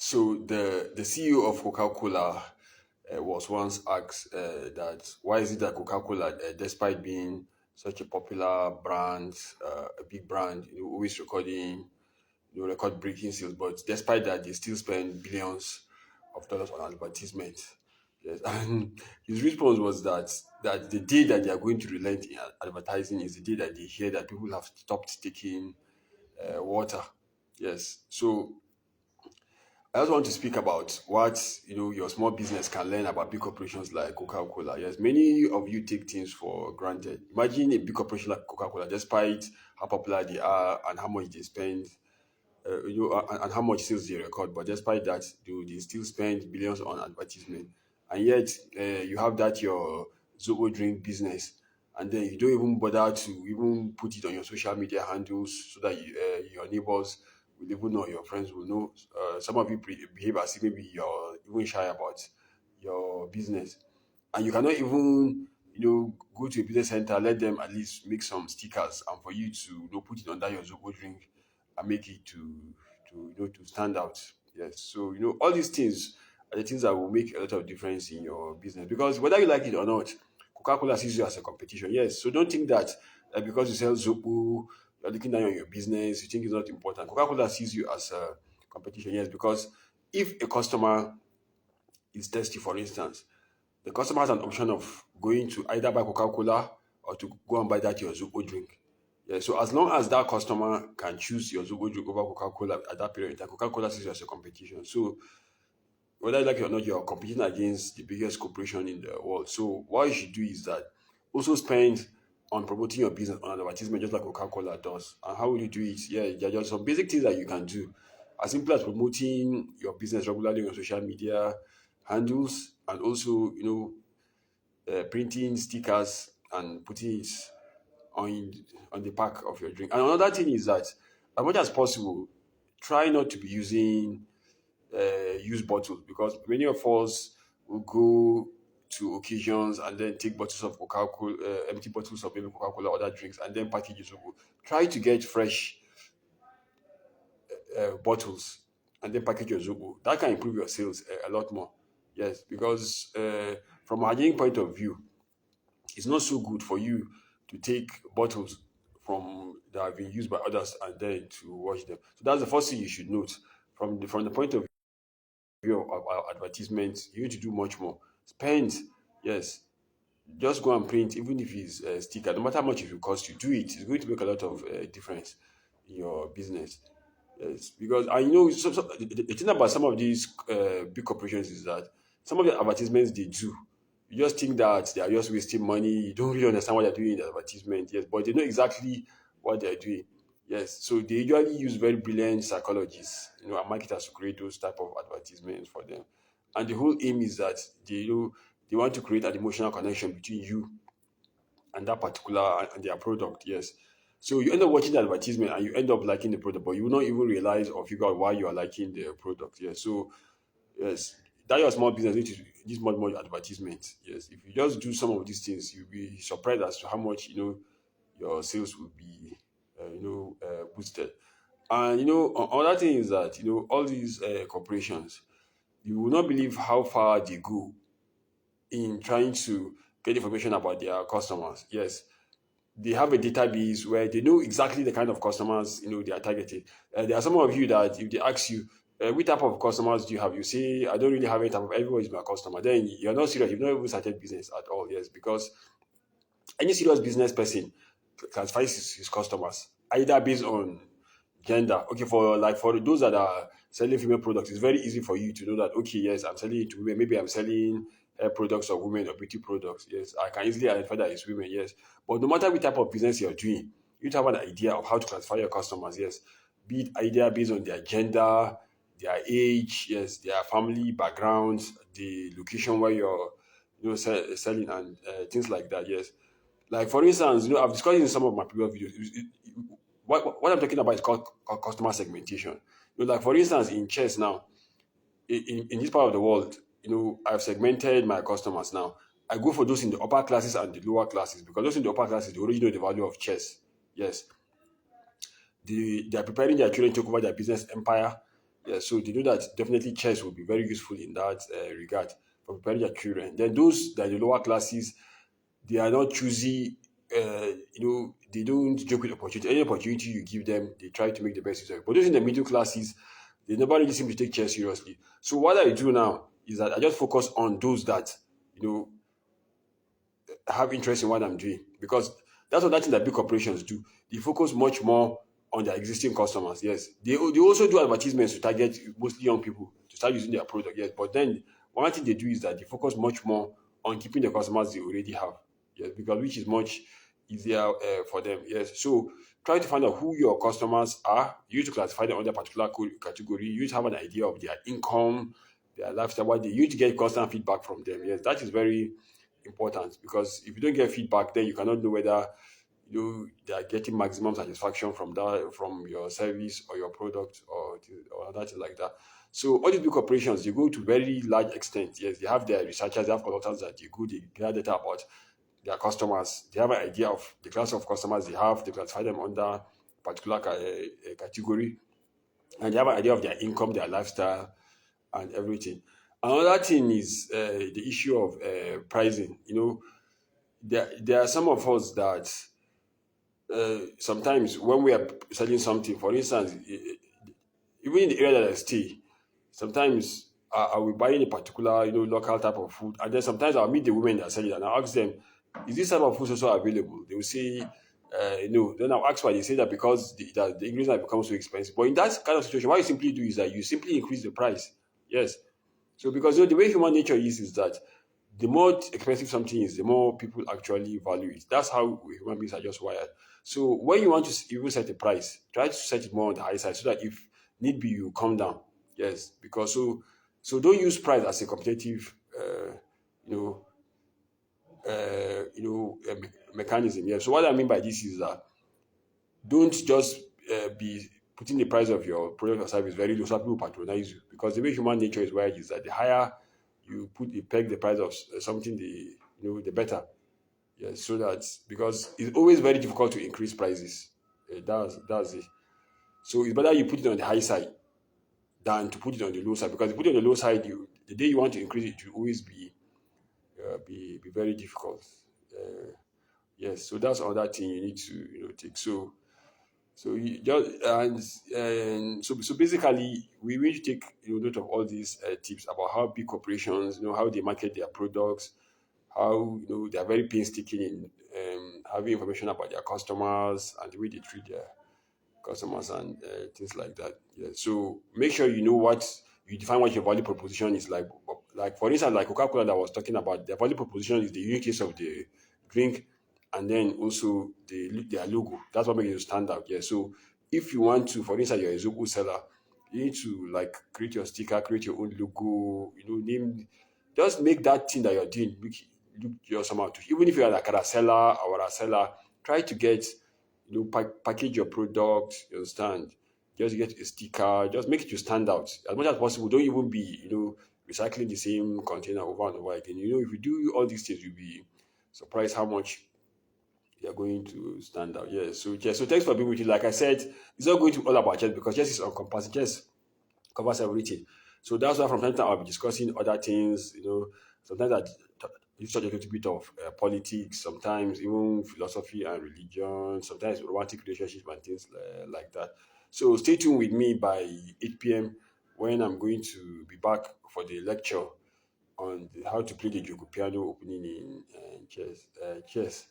So the CEO of Coca-Cola was once asked that why is it that Coca-Cola, despite being such a popular brand, a big brand, always recording, record breaking sales, but despite that, they still spend billions of dollars on advertisement. Yes, and his response was that the day that they are going to relent in advertising is the day that they hear that people have stopped taking water. Yes, so I just want to speak about what your small business can learn about big corporations like Coca-Cola. Yes, many of you take things for granted. Imagine a big corporation like Coca-Cola, despite how popular they are and how much they spend, and how much sales they record. But despite that, they still spend billions on advertisement, and yet you have that your Zobo drink business, and then you don't even bother to even put it on your social media handles so that your neighbors will even know, your friends will know. Some of you behave as if maybe you're even shy about your business, and you cannot even go to a business center, let them at least make some stickers, and for you to put it under your Zobo drink and make it to stand out. Yes. So all these things are the things that will make a lot of difference in your business, because whether you like it or not, Coca-Cola sees you as a competition. Yes. So don't think that because you sell Zopo, you're looking down on your business, you think it's not important. Coca-Cola sees you as a competition. Yes, because if a customer is thirsty, for instance, the customer has an option of going to either buy Coca-Cola or to go and buy that your Zobo drink. Yeah, so as long as that customer can choose your Zobo drink over Coca-Cola at that period, that Coca-Cola sees you as a competition. So whether you like it or not, you're competing against the biggest corporation in the world. So what you should do is that also spend on promoting your business on advertisement, just like Coca-Cola does. And how will you do it? Yeah, there are just some basic things that you can do. As simple as promoting your business regularly on your social media handles, and also printing stickers and putting it on the pack of your drink. And another thing is that as much as possible, try not to be using used bottles, because many of us will go to occasions and then take bottles of Coca-Cola, empty bottles of maybe Coca-Cola or other drinks, and then package it. So try to get fresh bottles and then package your Zobo. That can improve your sales a lot more. Yes, because from a hygiene point of view, it's not so good for you to take bottles from that have been used by others and then to wash them. So that's the first thing you should note. From the point of view of our advertisement, you need to do much more. Spend, yes, just go and print, even if it's a sticker, no matter how much it will cost you, do it. It's going to make a lot of difference in your business. Yes, because I know the thing about some of these big corporations is that some of the advertisements they do, you just think that they are just wasting money. You don't really understand what they're doing in the advertisement. Yes, but they know exactly what they're doing. Yes, so they usually use very brilliant psychologists, and marketers to create those type of advertisements for them. And the whole aim is that they want to create an emotional connection between you and that particular and their product. Yes. So you end up watching the advertisement and you end up liking the product, but you will not even realize or figure out why you are liking the product. Yes. So yes, that your small business needs much more advertisement. Yes. If you just do some of these things, you'll be surprised as to how much your sales will be boosted. And another thing is that all these corporations, you will not believe how far they go in trying to get information about their customers. Yes, they have a database where they know exactly the kind of customers they are targeting. There are some of you that if they ask you which type of customers do you have, you say I don't really have any type of, everybody is my customer. Then you're not serious. You've not even started business at all. Yes, because any serious business person classifies his customers either based on gender. Okay, for those that are selling female products, it's very easy for you to know that, okay, yes, I'm selling it to women. Maybe I'm selling hair products of women or beauty products. Yes, I can easily identify that it's women. Yes, but no matter what type of business you're doing, you need to have an idea of how to classify your customers. Yes, be it idea based on their gender, their age, yes, their family backgrounds, the location where you're selling, and things like that. Yes, like for instance, I've discussed in some of my previous videos. What I'm talking about is called customer segmentation. Like for instance, in chess now, in this part of the world, I've segmented my customers now. I go for those in the upper classes and the lower classes, because those in the upper classes, they already know the value of chess. Yes, they are preparing their children to take over their business empire. Yeah, so they know that definitely chess will be very useful in that regard for preparing their children. Then those that are the lower classes, they are not choosy. They don't joke with opportunity. Any opportunity you give them, they try to make the best use of it. But those in the middle classes, they never really seem to take chess seriously. So what I do now is that I just focus on those that you know have interest in what I'm doing, because that's what that thing that big corporations do. They focus much more on their existing customers. Yes, they also do advertisements to target mostly young people to start using their product. Yes, but then one thing they do is that they focus much more on keeping the customers they already have. Yes, because which is much easier for them. Yes, so try to find out who your customers are. You need to classify them under particular category. You need to have an idea of their income, their lifestyle, what they. You need to get constant feedback from them. Yes, that is very important, because if you don't get feedback, then you cannot know whether they are getting maximum satisfaction from that, from your service or your product, or other thing like that. So all these big corporations, they go to very large extent. Yes, they have their researchers, they have consultants that they gather data about their customers. They have an idea of the class of customers they have. They classify them under particular category, and they have an idea of their income, their lifestyle, and everything. Another thing is the issue of pricing. There are some of us that sometimes when we are selling something, for instance, even in the area that I stay, sometimes I will buy in a particular, local type of food, and then sometimes I'll meet the women that sell it, and I'll ask them, "Is this type of food also available?" They will say, "No." Then I'll ask why. They say that because the ingredients have become so expensive. But in that kind of situation, what you simply do is that you simply increase the price. Yes. So because the way human nature is that the more expensive something is, the more people actually value it. That's how we human beings are just wired. So when you want to even set a price, try to set it more on the high side so that if need be, you come down. Yes, because so don't use price as a competitive, you know, mechanism. Yeah. So what I mean by this is that don't just be putting the price of your product or service very low so that people patronize you, because the way human nature is wired is that the higher you peg the price of something, the better. Yes, so that, because it's always very difficult to increase prices. That's it. So it's better you put it on the high side than to put it on the low side, because if you put it on the low side, the day you want to increase it will always be very difficult. Yes, so that's another thing you need to take. So you just and so basically we will take note of all these tips about how big corporations, how they market their products, how they are very painstaking in having information about their customers and the way they treat their customers and things like that. Yeah. So make sure you define what your value proposition is like. Like for instance, like Coca-Cola that I was talking about, their value proposition is the uniqueness of the drink, and then also their logo. That's what makes you stand out. Yeah. So if you want to, for instance, you're a Zobo seller, you need to like create your sticker, create your own logo, name, just make that thing that you're doing look your somehow too. Even if you're like a seller or a seller, try to get package your product, you understand? Just get a sticker, just make it to stand out as much as possible. Don't even be, recycling the same container over and over again. If you do all these things, you'll be surprised how much you're going to stand out. Yeah. So yeah, so thanks for being with you. Like I said, it's not going to be all about chess, because chess is encompassing. Chess covers everything. So that's why from time to time I'll be discussing other things. Sometimes I touch a little bit of politics, sometimes even philosophy and religion, sometimes romantic relationships and things like that. So stay tuned with me by 8 p.m. when I'm going to be back for the lecture on how to play the Jogo piano opening in chess.